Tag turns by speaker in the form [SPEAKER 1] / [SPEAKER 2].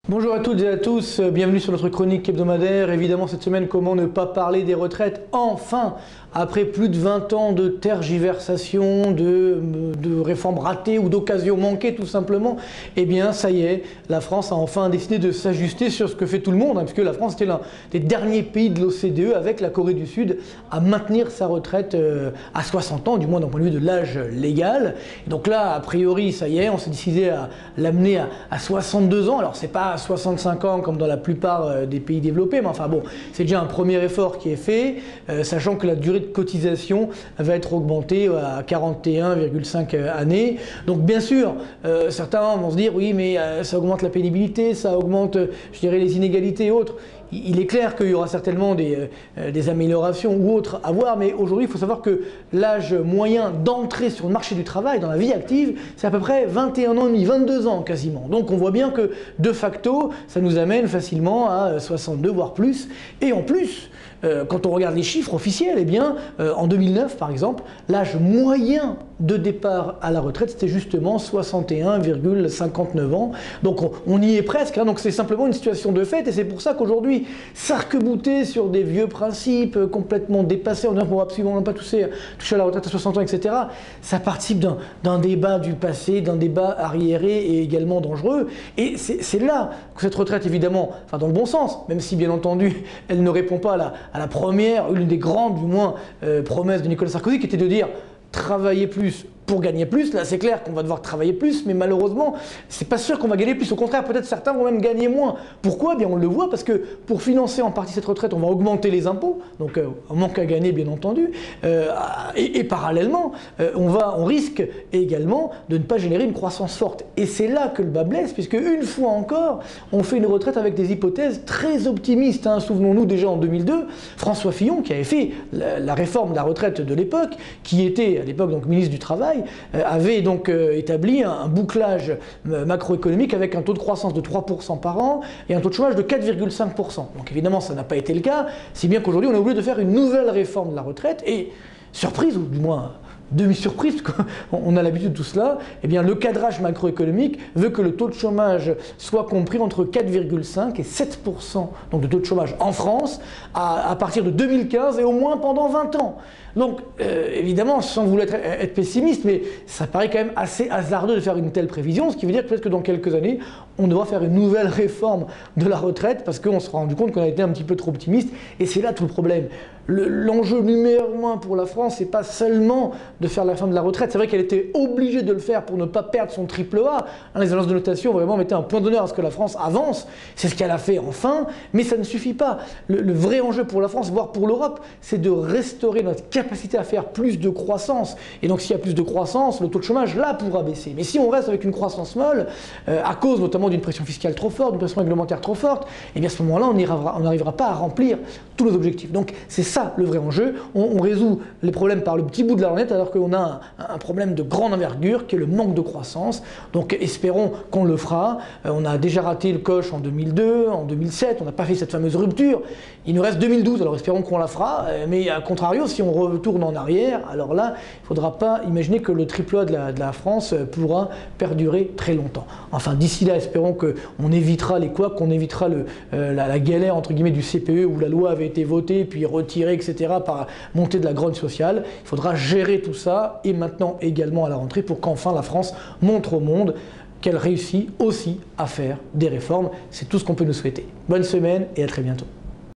[SPEAKER 1] Bonjour à toutes et à tous, bienvenue sur notre chronique hebdomadaire. Évidemment cette semaine, comment ne pas parler des retraites? Enfin, après plus de 20 ans de tergiversation, de réformes ratées ou d'occasions manquées tout simplement, eh bien ça y est, la France a enfin décidé de s'ajuster sur ce que fait tout le monde, puisque la France était l'un des derniers pays de l'OCDE avec la Corée du Sud à maintenir sa retraite à 60 ans, du moins d'un point de vue de l'âge légal. Et donc là, a priori, ça y est, on s'est décidé à l'amener à 62 ans. Alors c'est pas à 65 ans comme dans la plupart des pays développés, mais enfin bon, c'est déjà un premier effort qui est fait, sachant que la durée de cotisation va être augmentée à 41,5 années. Donc bien sûr, certains vont se dire oui, mais ça augmente la pénibilité, ça augmente, je dirais, les inégalités et autres. Il est clair qu'il y aura certainement des améliorations ou autres à voir, mais aujourd'hui, il faut savoir que l'âge moyen d'entrée sur le marché du travail, dans la vie active, c'est à peu près 21 ans et demi, 22 ans quasiment. Donc on voit bien que de facto, ça nous amène facilement à 62, voire plus. Et en plus, quand on regarde les chiffres officiels, eh bien, en 2009 par exemple, l'âge moyen de départ à la retraite, c'était justement 61,59 ans. Donc on y est presque, donc c'est simplement une situation de fait, et c'est pour ça qu'aujourd'hui, s'arc-bouter sur des vieux principes complètement dépassés, en disant qu'on va absolument pas toucher à la retraite à 60 ans, etc., ça participe d'un débat du passé, d'un débat arriéré et également dangereux. Et c'est là que cette retraite, évidemment, enfin dans le bon sens, même si bien entendu, elle ne répond pas à la première, l'une des grandes du moins, promesses de Nicolas Sarkozy, qui était de dire travailler plus pour gagner plus. Là, c'est clair qu'on va devoir travailler plus, mais malheureusement, c'est pas sûr qu'on va gagner plus. Au contraire, peut-être certains vont même gagner moins. Pourquoi? Eh bien, on le voit parce que pour financer en partie cette retraite, on va augmenter les impôts, donc un manque à gagner, bien entendu. Et parallèlement, on risque également de ne pas générer une croissance forte. Et c'est là que le bas blesse, puisque une fois encore, on fait une retraite avec des hypothèses très optimistes. Souvenons-nous déjà en 2002, François Fillon, qui avait fait la réforme de la retraite de l'époque, qui était à l'époque donc ministre du Travail, avait donc établi un bouclage macroéconomique avec un taux de croissance de 3% par an et un taux de chômage de 4,5%. Donc évidemment, ça n'a pas été le cas, si bien qu'aujourd'hui, on est obligé de faire une nouvelle réforme de la retraite et, surprise, ou du moins demi-surprise, parce qu'on a l'habitude de tout cela, eh bien le cadrage macroéconomique veut que le taux de chômage soit compris entre 4,5 et 7% donc de taux de chômage en France à partir de 2015 et au moins pendant 20 ans. Donc évidemment, sans vouloir être pessimiste, mais ça paraît quand même assez hasardeux de faire une telle prévision, ce qui veut dire que peut-être que dans quelques années, on devra faire une nouvelle réforme de la retraite parce qu'on se sera rendu compte qu'on a été un petit peu trop optimiste, et c'est là tout le problème. L'enjeu numéro 1 pour la France, c'est pas seulement de faire la fin de la retraite. C'est vrai qu'elle était obligée de le faire pour ne pas perdre son triple A. Les agences de notation vraiment mettaient un point d'honneur à ce que la France avance. C'est ce qu'elle a fait enfin, mais ça ne suffit pas. Le vrai enjeu pour la France, voire pour l'Europe, c'est de restaurer notre capacité à faire plus de croissance. Et donc s'il y a plus de croissance, le taux de chômage là pourra baisser. Mais si on reste avec une croissance molle, à cause notamment d'une pression fiscale trop forte, d'une pression réglementaire trop forte, et bien à ce moment-là, on n'arrivera pas à remplir tous nos objectifs. Donc c'est ça le vrai enjeu. On résout les problèmes par le petit bout de la lorgnette, alors qu'on a un problème de grande envergure qui est le manque de croissance. Donc espérons qu'on le fera. On a déjà raté le coche en 2002, en 2007, on n'a pas fait cette fameuse rupture. Il nous reste 2012, alors espérons qu'on la fera. Mais à contrario, si on retourne en arrière, alors là, il ne faudra pas imaginer que le triple A de la France pourra perdurer très longtemps. Enfin, d'ici là, espérons qu'on évitera les couacs, qu'on évitera la galère entre guillemets du CPE où la loi avait été votée, puis retirée, etc., par montée de la grogne sociale. Il faudra gérer tout ça, et maintenant également à la rentrée, pour qu'enfin la France montre au monde qu'elle réussit aussi à faire des réformes. C'est tout ce qu'on peut nous souhaiter. Bonne semaine et à très bientôt.